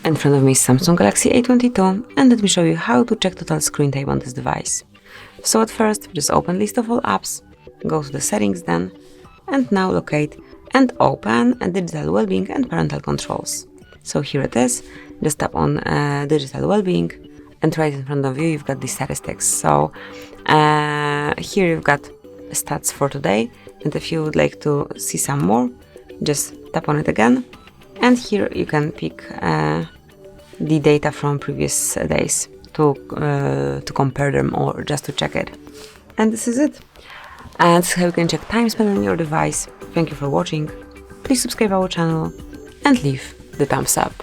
In front of me is Samsung Galaxy A22, and let me show you how to check total screen time on this device. So at first, just open list of all apps, go to the settings then, and now locate and open digital well-being and parental controls. So here it is, just tap on digital well-being, and right in front of you you've got the statistics. So here you've got stats for today, and if you would like to see some more, just tap on it again, and here you can pick the data from previous days to compare them or just to check it. And this is it. And this is how you can check time spent on your device. Thank you for watching. Please subscribe our channel and leave the thumbs up.